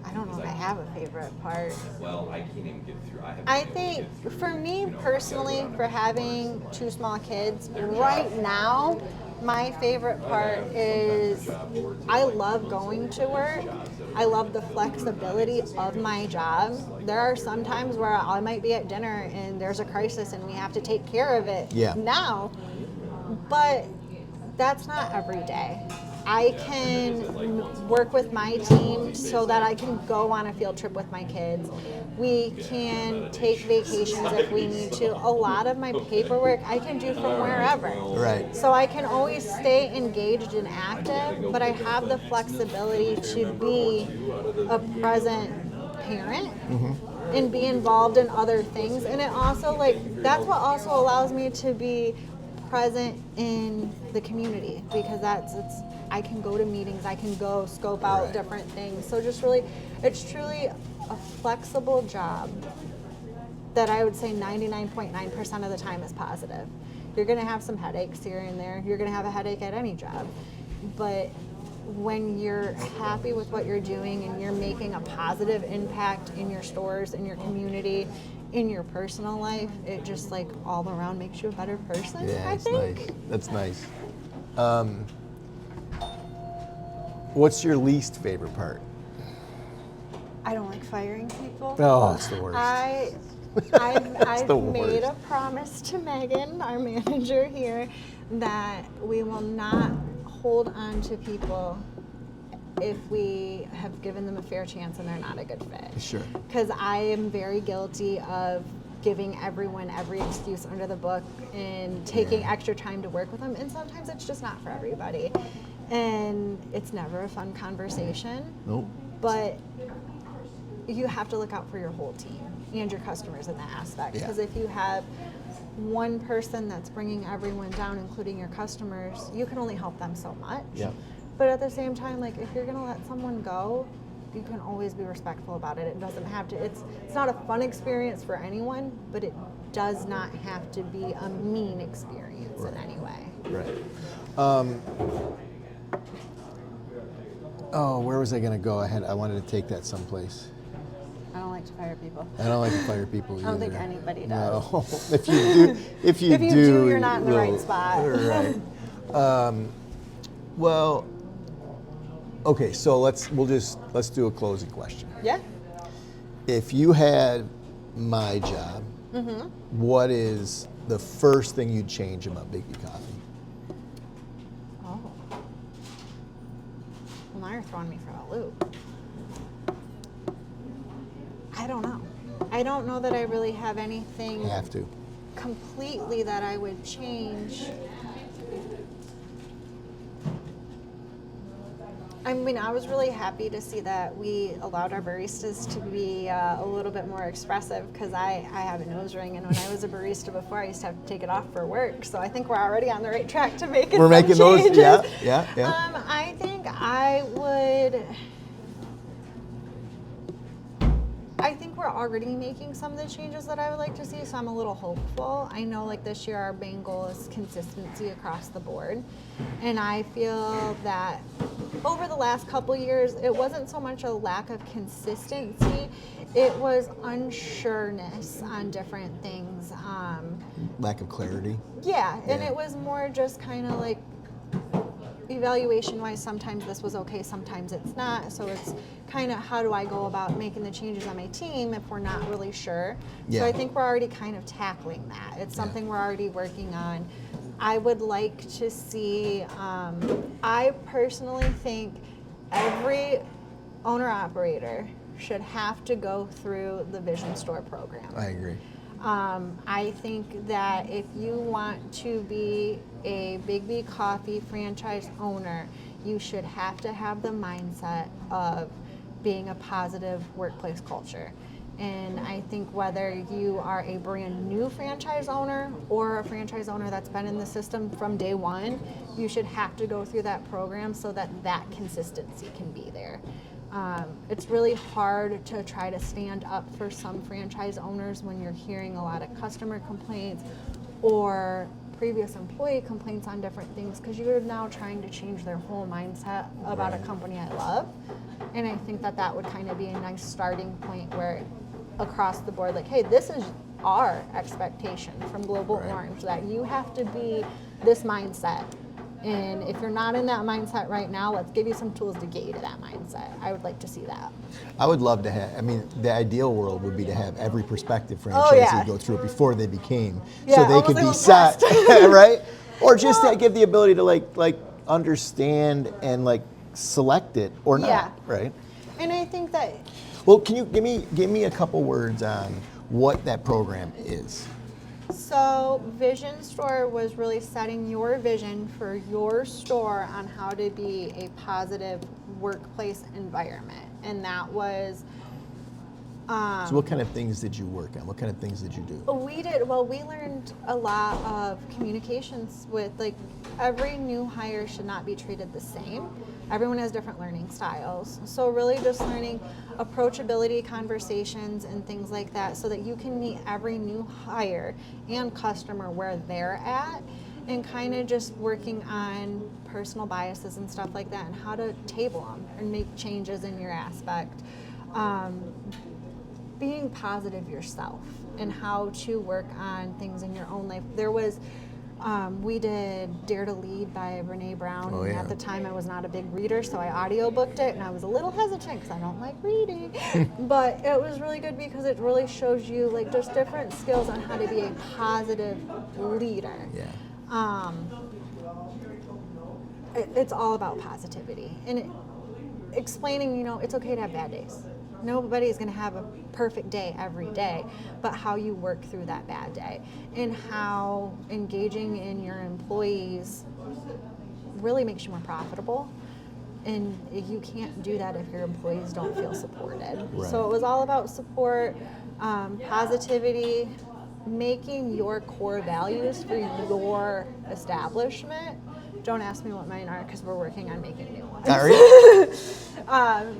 I don't know if I have a favorite part. I think for me personally, for having 2 small kids, right now, my favorite part is I love going to work. I love the flexibility of my job. There are some times where I might be at dinner and there's a crisis and we have to take care of it now, but that's not every day. I can work with my team so that I can go on a field trip with my kids. We can take vacations if we need to. A lot of my paperwork I can do from wherever. Right. So I can always stay engaged and active, but I have the flexibility to be a present parent and be involved in other things. And it also, that's what also allows me to be present in the community, because I can go to meetings, I can go scope out different things. So just really, it's truly a flexible job that I would say 99.9% of the time is positive. You're gonna have some headaches here and there. You're gonna have a headache at any job. But when you're happy with what you're doing and you're making a positive impact in your stores, in your community, in your personal life, it just like all around makes you a better person. Yeah, I it's think. nice. That's nice. What's your least favorite part? I don't like firing people. Oh, it's the worst. I've the made a worst. promise to Megan, our manager here, that we will not hold on to people if we have given them a fair chance and they're not a good fit. Sure. Because I am very guilty of giving everyone every excuse under the book and taking extra time to work with them, and sometimes it's just not for everybody. And it's never a fun conversation. Nope. But you have to look out for your whole team and your customers in that aspect. Because if you have one person that's bringing everyone down, including your customers, you can only help them so much. Yeah. But at the same time, like if you're gonna let someone go, you can always be respectful about it. It doesn't have to. It's not a fun experience for anyone, but it does not have to be a mean experience in any way. Right. Oh, where was I going to go? I wanted to take that someplace. I don't like to fire people. I don't like to fire people either. I don't think anybody does. No. If you do, you're not in the right spot. Right. Well, okay. So let's do a closing question. Yeah. If you had my job, what is the first thing you'd change about BIGGBY Coffee? Oh. Well, now you're throwing me for a loop. I don't know. I don't know that I really have anything Have to. completely that I would change. I mean, I was really happy to see that we allowed our baristas to be a little bit more expressive, because I have a nose ring, and when I was a barista before, I used to have to take it off for work. So I think we're already on the right track to making We're some making those, changes. yeah. I think we're already making some of the changes that I would like to see, so I'm a little hopeful. I know like this year our main goal is consistency across the board, and I feel that over the last couple years it wasn't so much a lack of consistency, it was unsureness on different things. Lack of clarity. Yeah, and it was more just kind of like evaluation wise, sometimes this was okay, sometimes it's not. So it's kind of how do I go about making the changes on my team if we're not really sure. Yeah. So I think we're already kind of tackling that. It's something we're already working on. I would like to see, I personally think every owner operator should have to go through the Vision Store program. I agree. I think that if you want to be a BIGGBY Coffee franchise owner, you should have to have the mindset of being a positive workplace culture. And I think whether you are a brand new franchise owner or a franchise owner that's been in the system from day one, you should have to go through that program so that that consistency can be there. It's really hard to try to stand up for some franchise owners when you're hearing a lot of customer complaints or previous employee complaints on different things, because you're now trying to change their whole mindset about a company I love. And I think that that would kind of be a nice starting point where across the board, like, hey, this is our expectation from Global Orange, that you have to be this mindset. And if you're not in that mindset right now, let's give you some tools to get you to that mindset. I would like to see that. I would love to have, I mean, the ideal world would be to have every prospective franchisee go through it before they became, so they could be set, right? Or just to give the ability to like understand and like select it or not, right? And I think that. Well, can you give me a couple words on what that program is? So Vision Store was really setting your vision for your store on how to be a positive workplace environment. And that was... so what kind of things did you work on? What kind of things did you do? We learned a lot of communications with, like, every new hire should not be treated the same. Everyone has different learning styles. So really just learning approachability conversations and things like that so that you can meet every new hire and customer where they're at, and kind of just working on personal biases and stuff like that and how to table them and make changes in your aspect. being positive yourself and how to work on things in your own life. There was, we did Dare to Lead by Brene Brown. Oh, And yeah. at the time I was not a big reader, so I audiobooked it, and I was a little hesitant because I don't like reading. But it was really good because it really shows you like just different skills on how to be a positive leader. Yeah. It's all about positivity and explaining, you know, it's okay to have bad days. Nobody's going to have a perfect day every day, but how you work through that bad day and how engaging in your employees really makes you more profitable. And you can't do that if your employees don't feel supported. Right. So it was all about support, positivity, making your core values for your establishment. Don't ask me what mine are because we're working on making new ones. All right.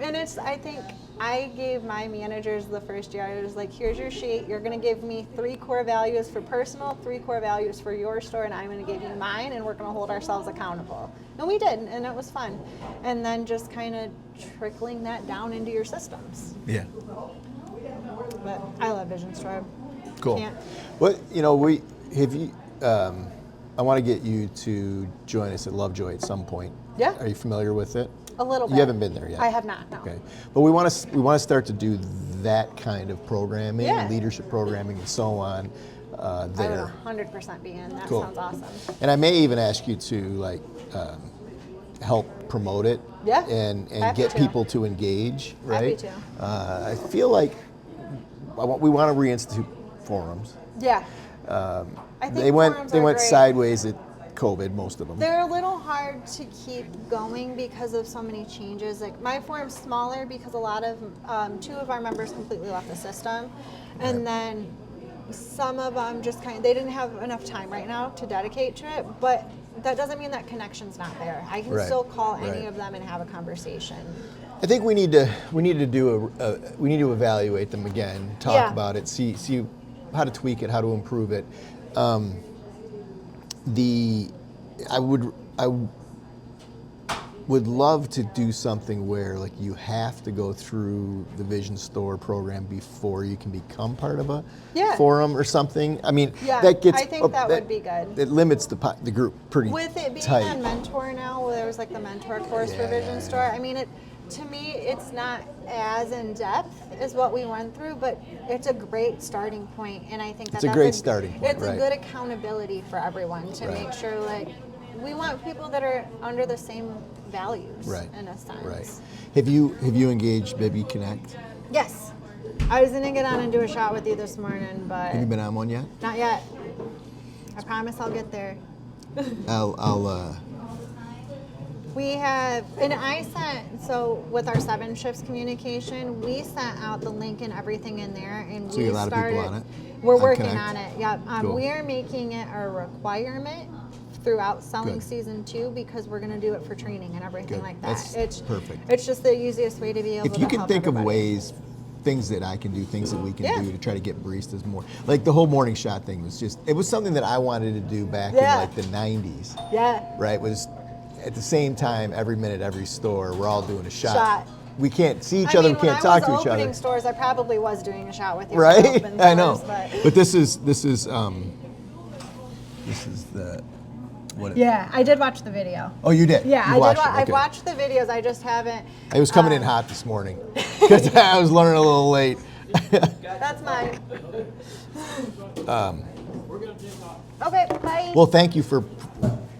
And it's, I think I gave my managers the first year, I was like, here's your sheet. You're going to give me 3 core values for personal, 3 core values for your store, and I'm going to give you mine, and we're going to hold ourselves accountable. And we did, and it was fun. And then just kind of trickling that down into your systems. Yeah. But I love Vision Store. Cool. Can't. Well, you know, I want to get you to join us at Lovejoy at some point. Yeah. Are you familiar with it? A little bit. You haven't been there yet. I have not, no. Okay. But we want to start to do that kind of programming, Yeah. leadership programming, and so on there. I would 100% be in. That Cool. sounds awesome. And I may even ask you to help promote it. Yeah. And Happy get to. people to engage. Right. Happy to. I feel like we want to reinstitute forums. Yeah. I think They went forums are great. sideways at COVID, most of them. They're a little hard to keep going because of so many changes. Like my forum's smaller because a lot of 2 of our members completely left the system, and then some of them just they didn't have enough time right now to dedicate to it. But that doesn't mean that connection's not there. I can Right. still call any Right. of them and have a conversation. I think we need to evaluate them again, talk Yeah. about it, see how to tweak it, how to improve it. I would love to do something where like you have to go through the Vision Store program before you can become part of a forum or something. I mean, Yeah, that gets I think that would be good. It limits the group pretty With it being tight. on Mentor now, where there was like the Mentor course for Vision Store, I mean, to me, it's not as in depth as what we went through, but it's a great starting point, and I think that's a great starting point, It's right. a good accountability for everyone to Right. make sure, like, we want people that are under the same values, Right. in a sense. Right. Have you engaged BIGGBY Connect? Yes, I was gonna get on and do a shot with you this morning, but Have you been on one yet? not yet. I promise I'll get there. We have, and I sent, so with our 7 shifts communication, we sent out the link and everything in there, and So we you got a lot of started. people on it? We're On working Connect? on it. Yep. Cool. We are making it a requirement throughout selling Good. season 2 because we're going to do it for training and everything Good. like that. That's it's perfect. It's just the easiest way to be able If to you can help think of everybody. ways, things that I can do, things that we can Yeah. do to try to get baristas more, like the whole morning shot thing it was something that I wanted to do back Yeah. in like the 90s, Yeah. right? Was at the same time, every minute, every store, we're all doing a shot. Shot. We can't see each I other, mean, we can't when I talk was to each opening other. stores, I probably was doing a shot with you. Right? for open I know. stores, But this is the, what? Yeah, I did watch the video. Oh, you did? Yeah, You I watched did. it, I've okay. watched the videos. I just haven't. It was coming in hot this morning because I was learning a little late. That's mine. Okay, bye. Well, thank you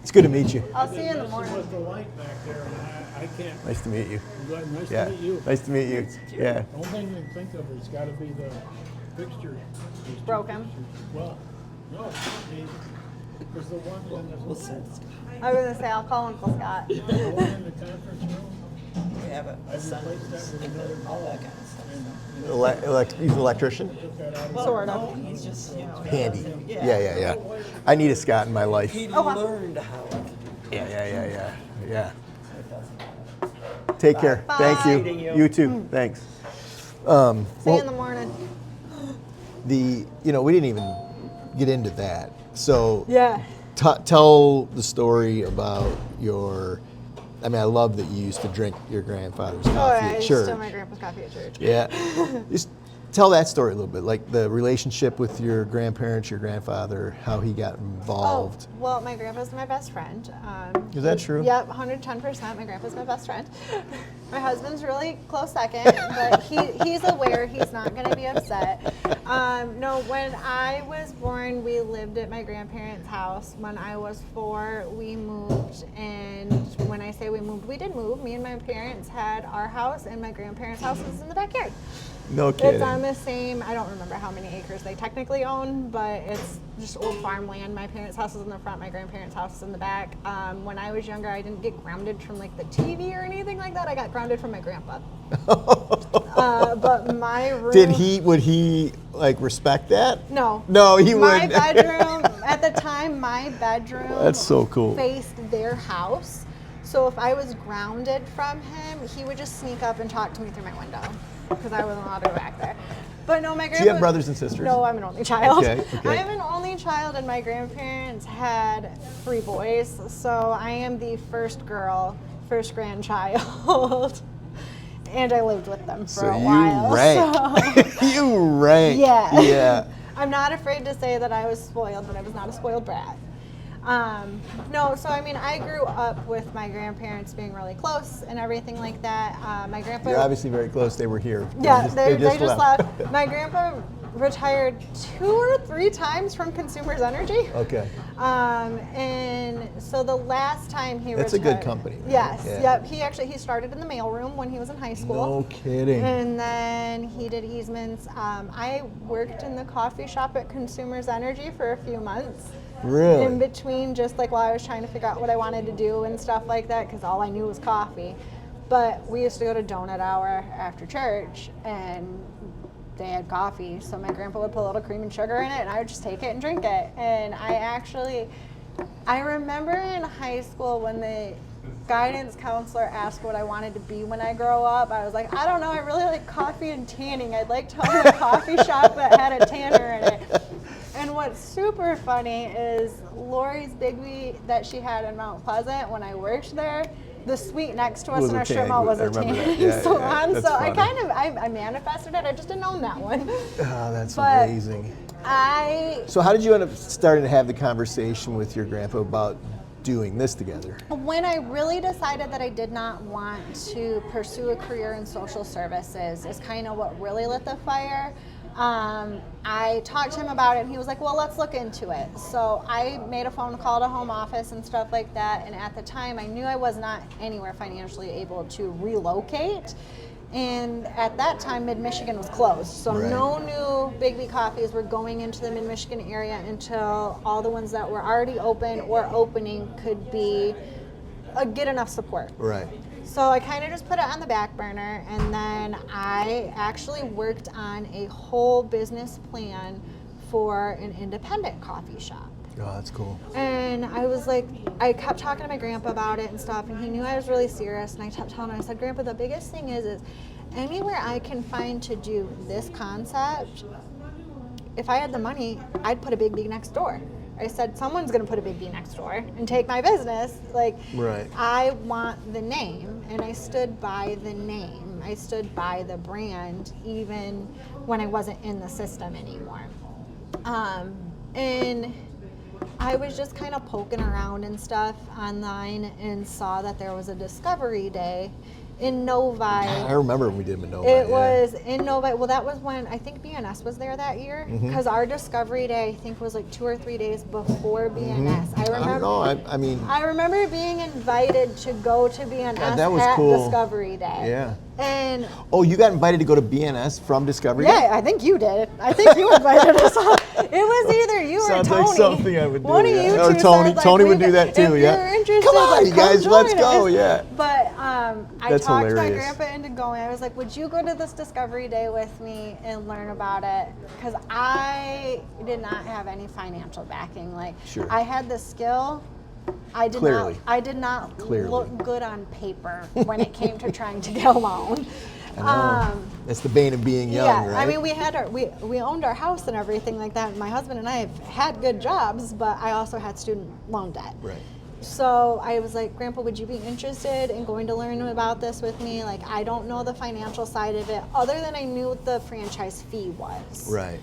it's good to meet you. I'll see you in the morning. With the light back there, and I can't. Nice to meet you. Nice Yeah. to meet you. Nice to meet you. Yeah. The only thing you can think of is got to be the fixture. There's 2 Broken. fixtures. Well, no, there's the one in the, I was gonna say I'll call Uncle Scott. the one in the conference room. We have a I replaced that with another all bulb. that kind of stuff. He's an electrician? Took that out of Sort of. No, he's just, Handy. Yeah. I need a Scott in my life. he Oh, wow. learned how to. Yeah. Take care. Bye. Thank you. Meeting you. You too. Thanks. See you in the morning. We didn't even get into that. So Yeah. tell the story about I love that you used to drink your grandfather's Oh, coffee yeah, at it's church. still my grandpa's coffee at church. Yeah. Just tell that story a little bit, like the relationship with your grandparents, your grandfather, how he got involved. Oh, well, my grandpa's my best friend. Is that true? Yep, 110%. My grandpa's my best friend. My husband's really close second, but he's aware. He's not going to be upset. No, when I was born, we lived at my grandparents' house. When I was 4, we moved, and when I say we moved, we did move. Me and my parents had our house, and my grandparents' house was in the backyard. No kidding. It's on the same, I don't remember how many acres they technically own, but it's just old farmland. My parents' house is in the front, my grandparents' house is in the back. When I was younger, I didn't get grounded from like the TV or anything like that. I got grounded from my grandpa. But my room... Would he like respect that? No. No, he My wouldn't. bedroom, at the time, my bedroom That's so cool. faced their house. So if I was grounded from him, he would just sneak up and talk to me through my window because I wasn't allowed to go back there. But no, my grandpa... Do you have brothers and sisters? No, I'm an only child. Okay. I am an only child, and my grandparents had 3 boys. So I am the first girl, first grandchild. And I lived with them for a while. So you rank. Yeah. Yeah. I'm not afraid to say that I was spoiled, but I was not a spoiled brat. No, so I mean, I grew up with my grandparents being really close and everything like that. My grandpa... You're obviously very close. They were here. Yeah, they just left. left. My grandpa retired 2 or 3 times from Consumers Energy. Okay. And so the last time he That's retired... a good company. Yes, Yeah. yep. He started in the mailroom when he was in high school. No kidding. And then he did easements. I worked in the coffee shop at Consumers Energy for a few months. Really? In between, just like while I was trying to figure out what I wanted to do and stuff like that, because all I knew was coffee. But we used to go to donut hour after church, and they had coffee. So my grandpa would put a little cream and sugar in it, and I would just take it and drink it. And I remember in high school when the guidance counselor asked what I wanted to be when I grow up. I was like, I don't know, I really like coffee and tanning. I'd like to own a coffee shop that had a tanner in it. And what's super funny is Lori's BIGGBY that she had in Mount Pleasant when I worked there, the suite next to us in our strip mall was a tanning salon. So I manifested it. I just didn't own that one. Oh, that's amazing. So how did you end up starting to have the conversation with your grandpa about doing this together? When I really decided that I did not want to pursue a career in social services is kind of what really lit the fire. I talked to him about it, and he was like, well, let's look into it. So I made a phone call to home office and stuff like that, and at the time I knew I was not anywhere financially able to relocate. And at that time, Mid-Michigan was closed. So no new BIGGBY coffees were going into the Mid-Michigan area until all the ones that were already open or opening could be get enough support. Right. So I kind of just put it on the back burner, and then I actually worked on a whole business plan for an independent coffee shop. Oh, that's cool. And I was like, I kept talking to my grandpa about it and stuff, and he knew I was really serious, and I kept telling him, I said, Grandpa, the biggest thing is anywhere I can find to do this concept, if I had the money, I'd put a BIGGBY next door. I said, someone's going to put a BIGGBY next door and take my business. Like, right. I want the name, and I stood by the name. I stood by the brand, even when I wasn't in the system anymore. And I was just kind of poking around and stuff online and saw that there was a Discovery Day in Novi. I remember when we did Novi. It was in Novi. Well, that was when I think BNS was there that year, because our Discovery Day, I think, was like 2 or 3 days before BNS. I remember. I remember being invited to go to BNS at cool. Discovery Day. Yeah. And you got invited to go to BNS from Discovery Day? Yeah, I think you did. I think you invited us all. It was either you or Tony. Sounds like something I would do. One of you Or two Tony. said, like, Tony would do that too. If Yeah. you're interested, Come on, like, you guys, let's join go. us. Yeah. But I That's talked my hilarious. grandpa into going. I was like, would you go to this Discovery Day with me and learn about it? Because I did not have any financial backing. Like, Sure. I had the skill. I did not look good on paper when it came to trying to get a loan. That's the bane of being young, yeah, right? I mean, we owned our house and everything like that. My husband and I have had good jobs, but I also had student loan debt. Right. So I was like, Grandpa, would you be interested in going to learn about this with me? Like, I don't know the financial side of it, other than I knew what the franchise fee was. Right.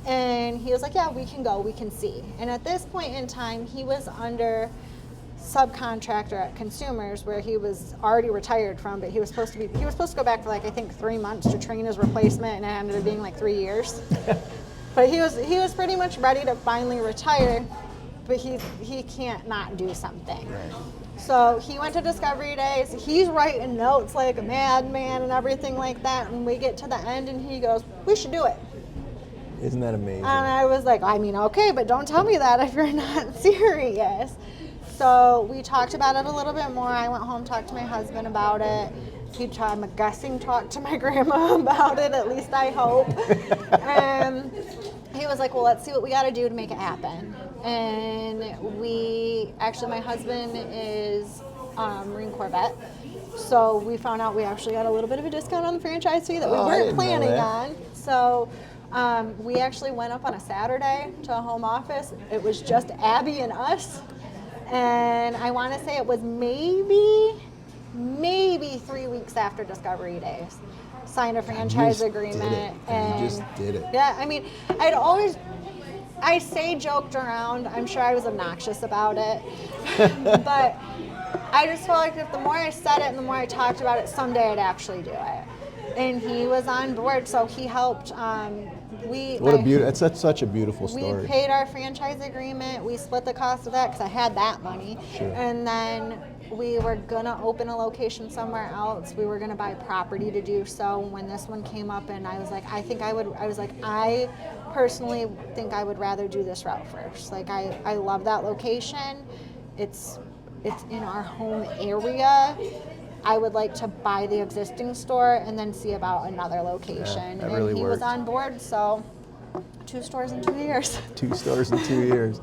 And he was like, yeah, we can go, we can see. And at this point in time, he was under subcontractor at Consumers, where he was already retired from, but he was supposed to go back for like, I think 3 months to train his replacement, and it ended up being like 3 years. But he was pretty much ready to finally retire, but he can't not do something. Right. So he went to Discovery Days. He's writing notes like a madman and everything like that. And we get to the end, and he goes, "We should do it." Isn't that amazing? And I was like, I mean, okay, but don't tell me that if you're not serious. So we talked about it a little bit more. I went home, talked to my husband about it. I'm guessing talked to my grandma about it, at least I hope. And he was like, well, let's see what we got to do to make it happen. And my husband is Marine Corps vet. So we found out we actually got a little bit of a discount on the franchise fee that we I weren't didn't know planning that. on. So we actually went up on a Saturday to a home office. It was just Abby and us. And I want to say it was maybe 3 weeks after Discovery Days. Signed a franchise agreement. You just did it. Yeah, I mean, I say joked around. I'm sure I was obnoxious about it. But I just felt like if the more I said it and the more I talked about it, someday I'd actually do it. And he was on board, so he helped. That's such a beautiful story. We paid our franchise agreement. We split the cost of that because I had that money. Sure. And then we were gonna open a location somewhere else. We were gonna buy property to do so. When this one came up, and I was like, I personally think I would rather do this route first. Like, I love that location. It's in our home area. I would like to buy the existing store and then see about another location. that really and he worked. was on board, so 2 stores in 2 years. 2 stores in 2 years.